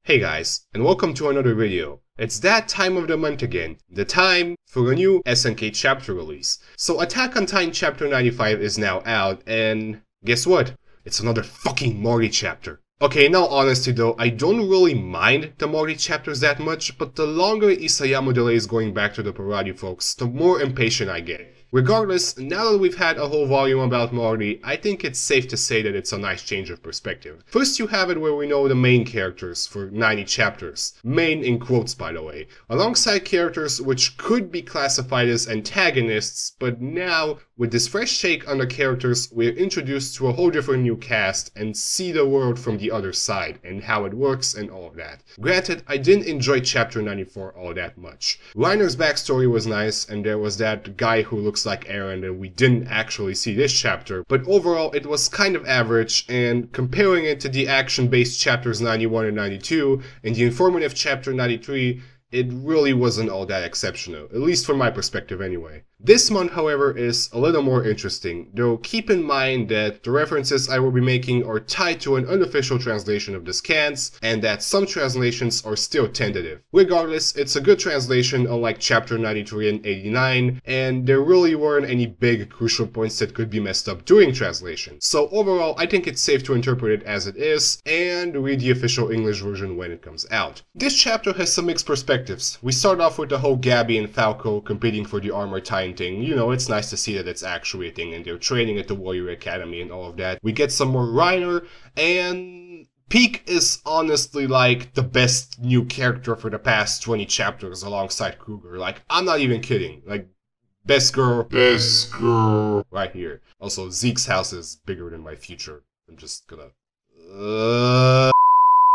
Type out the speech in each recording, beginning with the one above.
Hey guys, and welcome to another video. It's that time of the month again, the time for a new SNK chapter release. So Attack on Titan chapter 95 is now out, and guess what? It's another fucking Morty chapter. Okay, in all honesty though, I don't really mind the Morty chapters that much, but the longer Isayama delays going back to the Paradi folks, the more impatient I get. Regardless, now that we've had a whole volume about Morty, I think it's safe to say that it's a nice change of perspective. First you have it where we know the main characters for 90 chapters. Main in quotes, by the way. Alongside characters which could be classified as antagonists, but now, with this fresh take on the characters, we're introduced to a whole different new cast and see the world from the other side and how it works and all of that. Granted, I didn't enjoy chapter 94 all that much. Reiner's backstory was nice, and there was that guy who looks like Aaron that we didn't actually see this chapter, but overall it was kind of average, and comparing it to the action-based chapters 91 and 92 and the informative chapter 93, it really wasn't all that exceptional, at least from my perspective anyway. This month, however, is a little more interesting, though keep in mind that the references I will be making are tied to an unofficial translation of the scans, and that some translations are still tentative. Regardless, it's a good translation unlike chapter 93 and 89, and there really weren't any big crucial points that could be messed up during translation. So overall, I think it's safe to interpret it as it is, and read the official English version when it comes out. This chapter has some mixed perspectives. We start off with the whole Gabby and Falco competing for the Armor Titan thing. You know, it's nice to see that it's actually a thing and they're training at the Warrior Academy and all of that. We get some more Reiner, and Peak is honestly like the best new character for the past 20 chapters alongside Kruger. Like, I'm not even kidding. Like, best girl right here. Also, Zeke's house is bigger than my future. I'm just gonna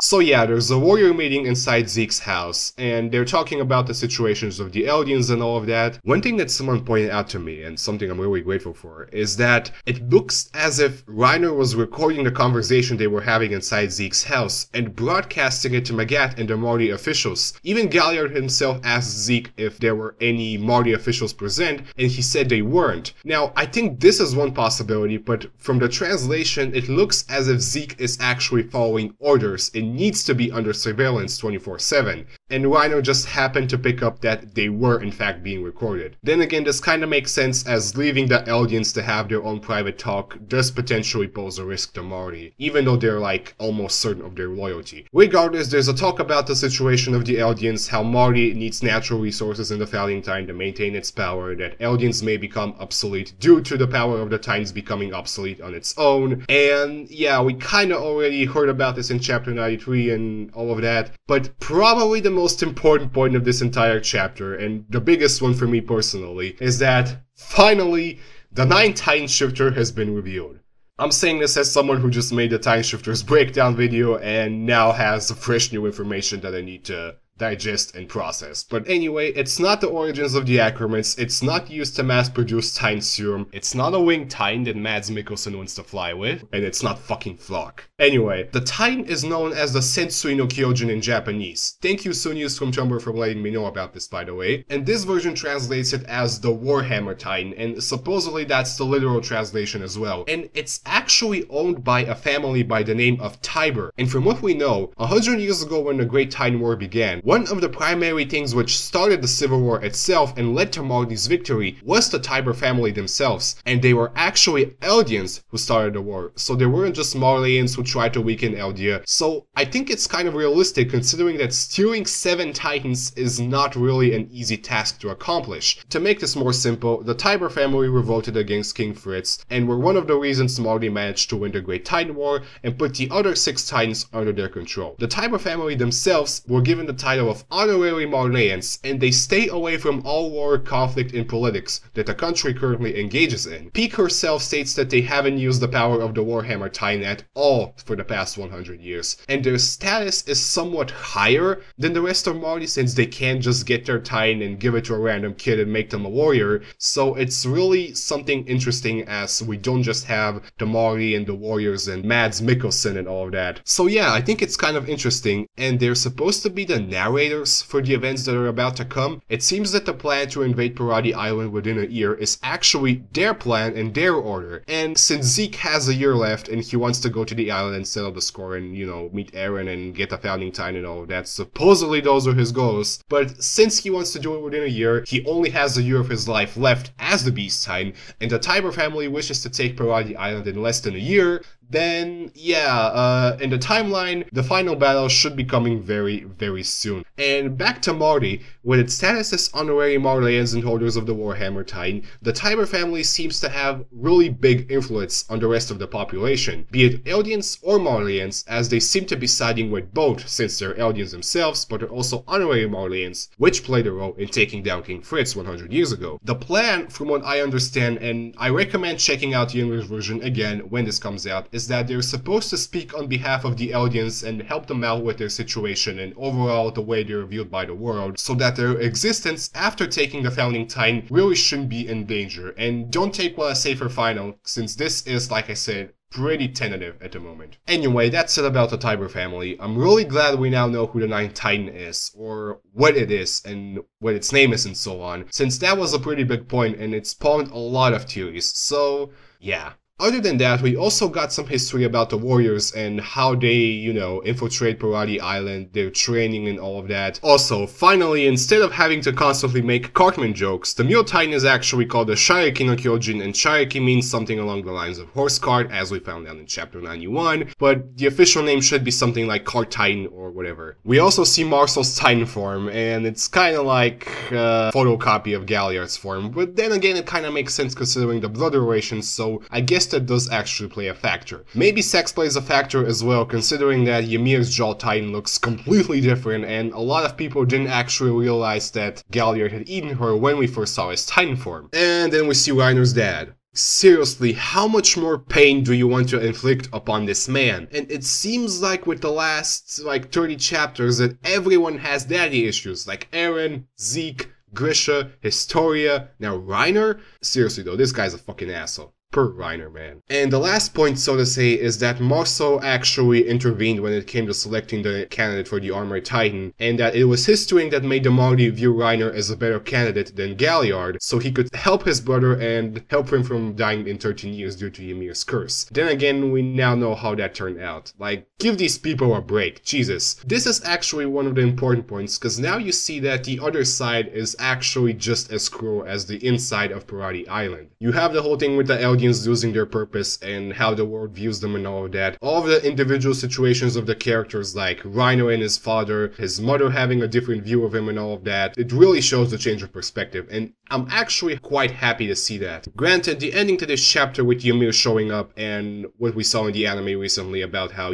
So yeah, there's a warrior meeting inside Zeke's house, and they're talking about the situations of the Eldians and all of that. One thing that someone pointed out to me, and something I'm really grateful for, is that it looks as if Reiner was recording the conversation they were having inside Zeke's house, and broadcasting it to Magat and the Morty officials. Even Galliard himself asked Zeke if there were any Morty officials present, and he said they weren't. Now, I think this is one possibility, but from the translation, it looks as if Zeke is actually following orders and needs to be under surveillance 24/7, and Reiner just happened to pick up that they were in fact being recorded. Then again, this kinda makes sense, as leaving the Eldians to have their own private talk does potentially pose a risk to Morty, even though they're like almost certain of their loyalty. Regardless, there's a talk about the situation of the Eldians, how Morty needs natural resources in the Falling Time to maintain its power, that Eldians may become obsolete due to the power of the Titans becoming obsolete on its own, and yeah, we kinda already heard about this in chapter 93 and all of that, but probably the most important point of this entire chapter, and the biggest one for me personally, is that finally the 9 Titan Shifter has been revealed. I'm saying this as someone who just made the Titan Shifters breakdown video and now has fresh new information that I need to digest and process. But anyway, it's not the origins of the Acromants, it's not used to mass-produce Titan Serum, it's not a winged Titan that Mads Mikkelsen wants to fly with, and it's not fucking Flock. Anyway, the Titan is known as the Sensui no Kyojin in Japanese. Thank you Sunius from Tumblr for letting me know about this, by the way. And this version translates it as the Warhammer Titan, and supposedly that's the literal translation as well. And it's actually owned by a family by the name of Tiber. And from what we know, 100 years ago when the Great Titan War began, one of the primary things which started the Civil War itself and led to Morty's victory was the Tiber family themselves, and they were actually Eldians who started the war, so they weren't just Marleyans who tried to weaken Eldia. So I think it's kind of realistic considering that stealing 7 Titans is not really an easy task to accomplish. To make this more simple, the Tiber family revolted against King Fritz and were one of the reasons Morty managed to win the Great Titan War and put the other 6 Titans under their control. The Tiber family themselves were given the title of honorary Marleyans, and they stay away from all war, conflict, and politics that the country currently engages in. Peak herself states that they haven't used the power of the Warhammer Titan at all for the past 100 years, and their status is somewhat higher than the rest of Morty since they can't just get their Titan and give it to a random kid and make them a warrior, so it's really something interesting as we don't just have the Morty and the warriors and Mads Mikkelsen and all of that. So yeah, I think it's kind of interesting, and they're supposed to be the narrative narrators for the events that are about to come, it seems that the plan to invade Parati Island within a year is actually their plan and their order. And since Zeke has a year left and he wants to go to the island and settle the score and, meet Eren and get a founding titan and all of that, supposedly those are his goals, but since he wants to do it within a year, he only has a year of his life left as the Beast Titan, and the Tiber family wishes to take Parati Island in less than a year, then yeah, in the timeline, the final battle should be coming very, very soon. And back to Marty, with its status as honorary Marleyans and holders of the Warhammer Titan, the Tiber family seems to have really big influence on the rest of the population, be it Eldians or Marleyans, as they seem to be siding with both since they're Eldians themselves, but they're also honorary Marleyans, which played a role in taking down King Fritz 100 years ago. The plan, from what I understand, and I recommend checking out the English version again when this comes out, is that they're supposed to speak on behalf of the Eldians and help them out with their situation and overall the way they're viewed by the world, so that their existence after taking the founding titan really shouldn't be in danger. And don't take what I say for final, since this is, like I said, pretty tentative at the moment. Anyway, that's it about the Tiber family. I'm really glad we now know who the Ninth Titan is, or what it is, and what its name is and so on, since that was a pretty big point and it spawned a lot of theories, so yeah. Other than that, we also got some history about the warriors and how they, infiltrate Parati Island, their training and all of that. Also, finally, instead of having to constantly make Cartman jokes, the Mule Titan is actually called the Shireki no Kyojin, and Shireki means something along the lines of horse cart, as we found out in chapter 91, but the official name should be something like Cart Titan or whatever. We also see Marcel's Titan form, and it's kinda like a photocopy of Galliard's form, but then again it kinda makes sense considering the blood relations, so I guess that does actually play a factor. Maybe sex plays a factor as well, considering that Ymir's Jaw Titan looks completely different, and a lot of people didn't actually realize that Galliard had eaten her when we first saw his Titan form. And then we see Reiner's dad. Seriously, how much more pain do you want to inflict upon this man? And it seems like with the last, 30 chapters that everyone has daddy issues, like Eren, Zeke, Grisha, Historia, now Reiner? Seriously though, this guy's a fucking asshole. Per Reiner, man. And the last point, so to say, is that Marceau actually intervened when it came to selecting the candidate for the Armored Titan, and that it was his doing that made the Mardi view Reiner as a better candidate than Galliard, so he could help his brother and help him from dying in 13 years due to Ymir's curse. Then again, we now know how that turned out. Give these people a break, Jesus. This is actually one of the important points, because now you see that the other side is actually just as cruel as the inside of Parati Island. You have the whole thing with the Eldians losing their purpose and how the world views them and all of that. All of the individual situations of the characters, like Reiner and his father, his mother having a different view of him and all of that. It really shows the change of perspective, and I'm actually quite happy to see that. Granted, the ending to this chapter with Ymir showing up and what we saw in the anime recently about how,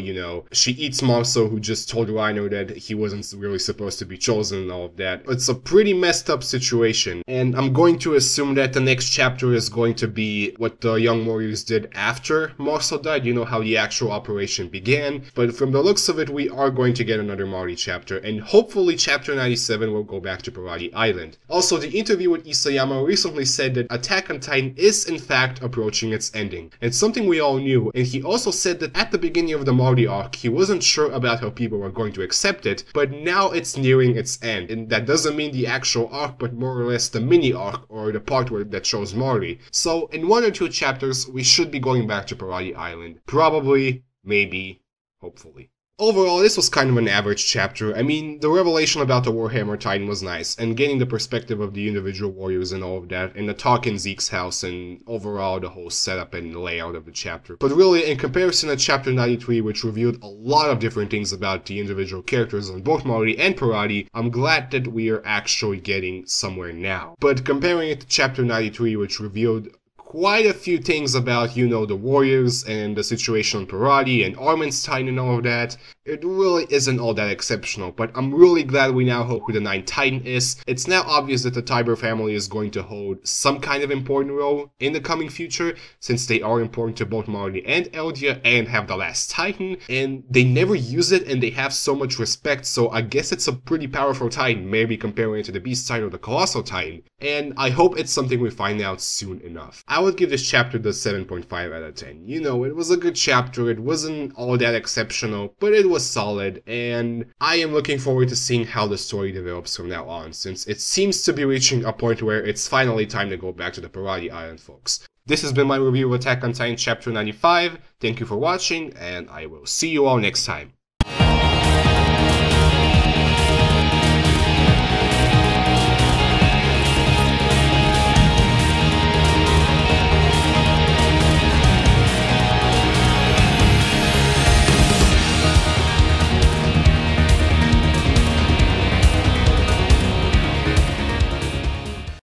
she eats Marceau, who just told Reiner that he wasn't really supposed to be chosen and all of that. It's a pretty messed up situation, and I'm going to assume that the next chapter is going to be what the young warriors did after Marceau died, how the actual operation began. But from the looks of it, we are going to get another Marty chapter, and hopefully chapter 97 will go back to Parati Island. Also, the interview with Isayama recently said that Attack on Titan is in fact approaching its ending. It's something we all knew, and he also said that at the beginning of the Marty arc, he wasn't sure about how people were going to accept it, but now it's nearing its end. And that doesn't mean the actual arc, but more or less the mini arc, or the part that shows Marty. So in 1 or 2 chapters, we should be going back to Parati Island. Probably, maybe, hopefully. Overall, this was kind of an average chapter. I mean, the revelation about the Warhammer Titan was nice, and gaining the perspective of the individual warriors and all of that, and the talk in Zeke's house, and overall the whole setup and layout of the chapter. But really, in comparison to chapter 93, which revealed a lot of different things about the individual characters on both Marty and Parati, I'm glad that we are actually getting somewhere now. But comparing it to chapter 93, which revealed quite a few things about, the warriors and the situation on Parati and Armin's Titan and all of that, it really isn't all that exceptional, but I'm really glad we now know who the Ninth Titan is. It's now obvious that the Tiber family is going to hold some kind of important role in the coming future, since they are important to both Marty and Eldia and have the last Titan, and they never use it and they have so much respect, so I guess it's a pretty powerful Titan, maybe comparing it to the Beast Titan or the Colossal Titan, and I hope it's something we find out soon enough. I would give this chapter the 7.5 out of 10. You know, it was a good chapter, it wasn't all that exceptional, but it was solid, and I am looking forward to seeing how the story develops from now on, since it seems to be reaching a point where it's finally time to go back to the Parati Island, folks. This has been my review of Attack on Titan Chapter 95. Thank you for watching, and I will see you all next time.